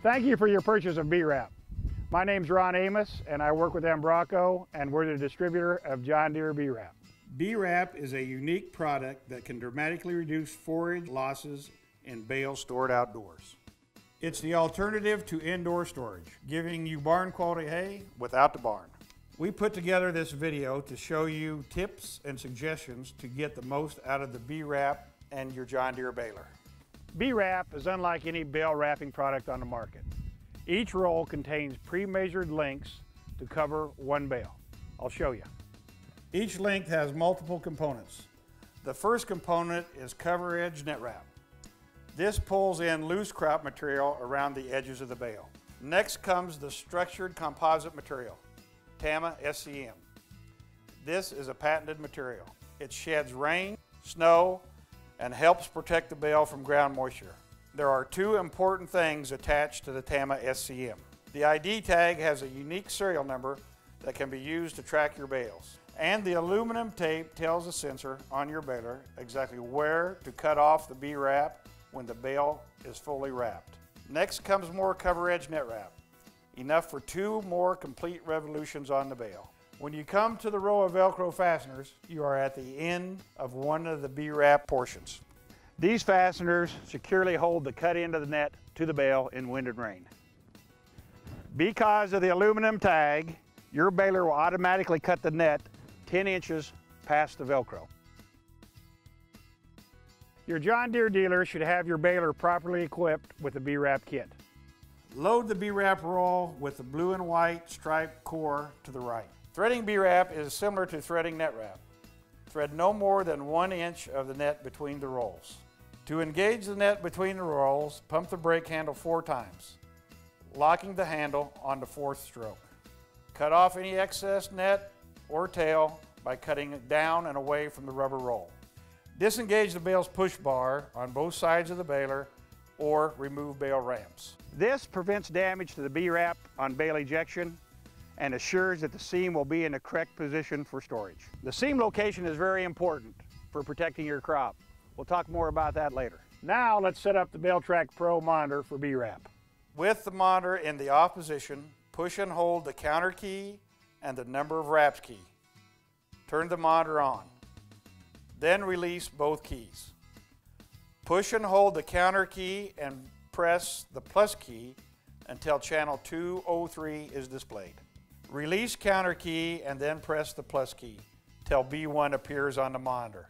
Thank you for your purchase of BWrap. My name's Ron Amos and I work with Embraco and we're the distributor of John Deere BWrap. BWrap is a unique product that can dramatically reduce forage losses in bales stored outdoors. It's the alternative to indoor storage, giving you barn quality hay without the barn. We put together this video to show you tips and suggestions to get the most out of the BWrap and your John Deere baler. BWrap is unlike any bale wrapping product on the market. Each roll contains pre-measured lengths to cover one bale. I'll show you. Each length has multiple components. The first component is cover edge net wrap. This pulls in loose crop material around the edges of the bale. Next comes the structured composite material, Tama SCM. This is a patented material. It sheds rain, snow, and helps protect the bale from ground moisture. There are two important things attached to the Tama SCM. The ID tag has a unique serial number that can be used to track your bales. And the aluminum tape tells the sensor on your baler exactly where to cut off the BWrap when the bale is fully wrapped. Next comes more cover edge net wrap, enough for 2 more complete revolutions on the bale. When you come to the row of Velcro fasteners, you are at the end of one of the BWrap portions. These fasteners securely hold the cut end of the net to the bale in wind and rain. Because of the aluminum tag, your baler will automatically cut the net 10 inches past the Velcro. Your John Deere dealer should have your baler properly equipped with the BWrap kit. Load the BWrap roll with the blue and white striped core to the right. Threading BWrap is similar to threading net wrap. Thread no more than 1 inch of the net between the rolls. To engage the net between the rolls, pump the brake handle 4 times, locking the handle on the 4th stroke. Cut off any excess net or tail by cutting it down and away from the rubber roll. Disengage the bale's push bar on both sides of the baler or remove bale ramps. This prevents damage to the BWrap on bale ejection and assures that the seam will be in the correct position for storage. The seam location is very important for protecting your crop. We'll talk more about that later. Now let's set up the BaleTrack Pro monitor for BWrap. With the monitor in the off position, push and hold the counter key and the number of wraps key. Turn the monitor on. Then release both keys. Push and hold the counter key and press the plus key until channel 203 is displayed. Release counter key and then press the plus key till B1 appears on the monitor.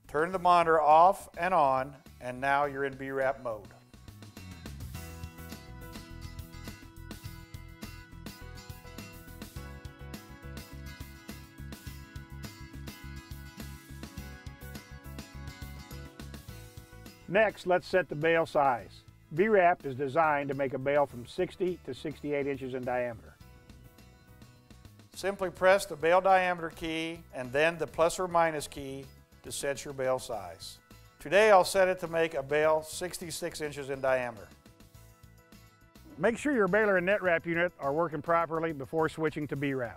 Turn the monitor off and on, and now you're in BWrap mode. Next, let's set the bale size. BWrap is designed to make a bale from 60 to 68 inches in diameter. Simply press the bale diameter key and then the plus or minus key to set your bale size. Today I'll set it to make a bale 66 inches in diameter. Make sure your baler and net wrap unit are working properly before switching to BWrap.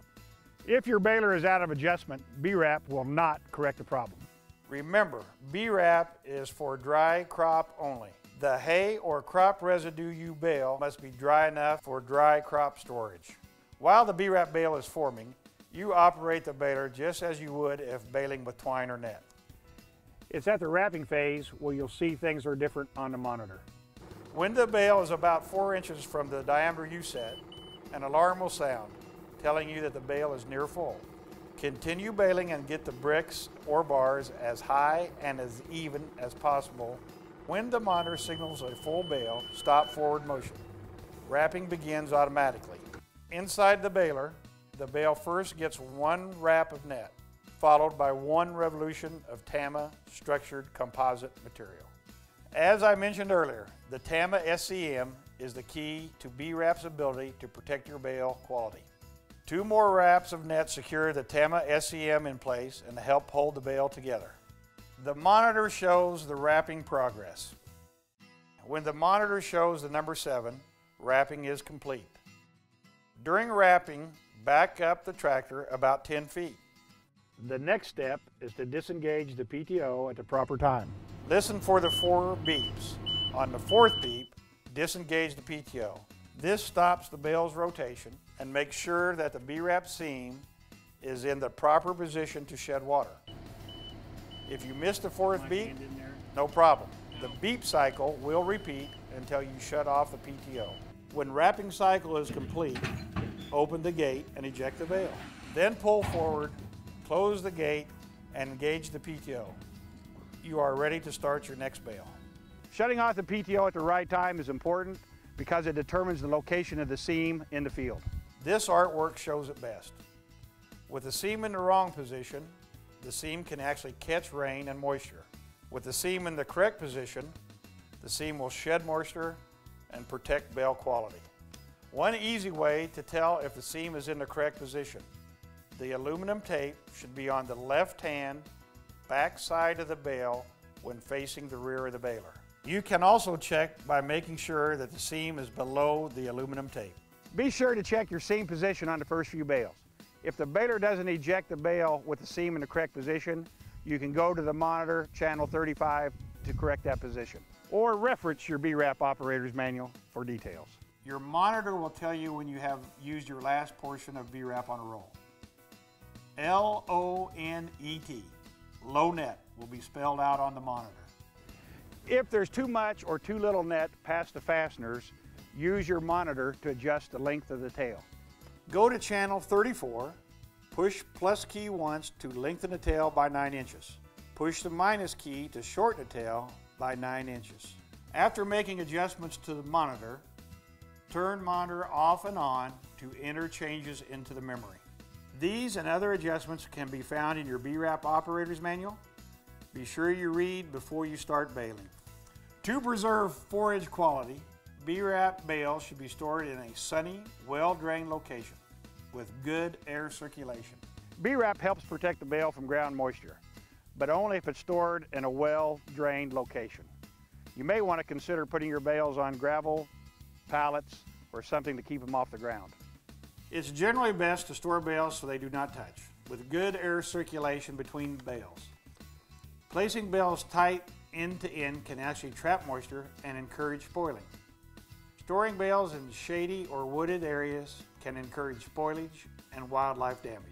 If your baler is out of adjustment, BWrap will not correct the problem. Remember, BWrap is for dry crop only. The hay or crop residue you bale must be dry enough for dry crop storage. While the BWrap bale is forming, you operate the baler just as you would if baling with twine or net. It's at the wrapping phase where you'll see things are different on the monitor. When the bale is about 4 inches from the diameter you set, an alarm will sound, telling you that the bale is near full. Continue baling and get the bricks or bars as high and as even as possible. When the monitor signals a full bale, stop forward motion. Wrapping begins automatically. Inside the baler, the bale first gets 1 wrap of net, followed by 1 revolution of Tama structured composite material. As I mentioned earlier, the Tama SCM is the key to BWrap's ability to protect your bale quality. 2 more wraps of net secure the Tama SCM in place and help hold the bale together. The monitor shows the wrapping progress. When the monitor shows the number 7, wrapping is complete. During wrapping, back up the tractor about 10 feet. The next step is to disengage the PTO at the proper time. Listen for the 4 beeps. On the 4th beep, disengage the PTO. This stops the bale's rotation and makes sure that the BWrap seam is in the proper position to shed water. If you miss the fourth beep, no problem. The beep cycle will repeat until you shut off the PTO. When wrapping cycle is complete, open the gate and eject the bale. Then pull forward, close the gate, and engage the PTO. You are ready to start your next bale. Shutting off the PTO at the right time is important because it determines the location of the seam in the field. This artwork shows it best. With the seam in the wrong position, the seam can actually catch rain and moisture. With the seam in the correct position, the seam will shed moisture and protect bale quality. One easy way to tell if the seam is in the correct position: the aluminum tape should be on the left-hand back side of the bale when facing the rear of the baler. You can also check by making sure that the seam is below the aluminum tape. Be sure to check your seam position on the first few bales. If the baler doesn't eject the bale with the seam in the correct position, you can go to the monitor, channel 35, to correct that position. Or reference your BWrap Operator's Manual for details. Your monitor will tell you when you have used your last portion of BWrap on a roll. L-O-N-E-T, low net, will be spelled out on the monitor. If there's too much or too little net past the fasteners, use your monitor to adjust the length of the tail. Go to channel 34, push plus key once to lengthen the tail by 9 inches. Push the minus key to shorten the tail by 9 inches. After making adjustments to the monitor, turn monitor off and on to enter changes into the memory. These and other adjustments can be found in your BWrap Operator's Manual. Be sure you read before you start baling. To preserve forage quality, BWrap bales should be stored in a sunny, well-drained location with good air circulation. BWrap helps protect the bale from ground moisture, but only if it's stored in a well-drained location. You may want to consider putting your bales on gravel, pallets, or something to keep them off the ground. It's generally best to store bales so they do not touch, with good air circulation between bales. Placing bales tight end to end can actually trap moisture and encourage spoiling. Storing bales in shady or wooded areas can encourage spoilage and wildlife damage.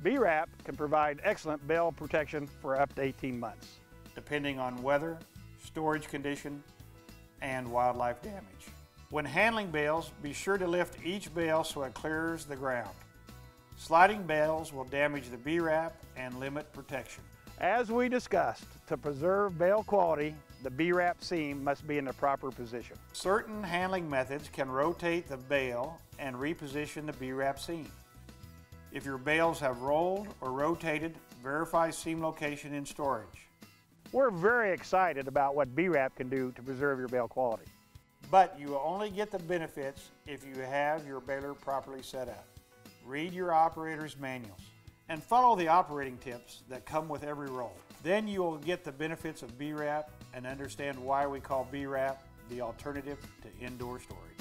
BWrap can provide excellent bale protection for up to 18 months, depending on weather, storage condition, and wildlife damage. When handling bales, be sure to lift each bale so it clears the ground. Sliding bales will damage the BWrap and limit protection. As we discussed, to preserve bale quality, the BWrap seam must be in the proper position. Certain handling methods can rotate the bale and reposition the BWrap seam. If your bales have rolled or rotated, verify seam location in storage. We're very excited about what BWrap can do to preserve your bale quality. But you will only get the benefits if you have your baler properly set up. Read your operator's manuals and follow the operating tips that come with every roll. Then you will get the benefits of BWrap and understand why we call BWrap the alternative to indoor storage.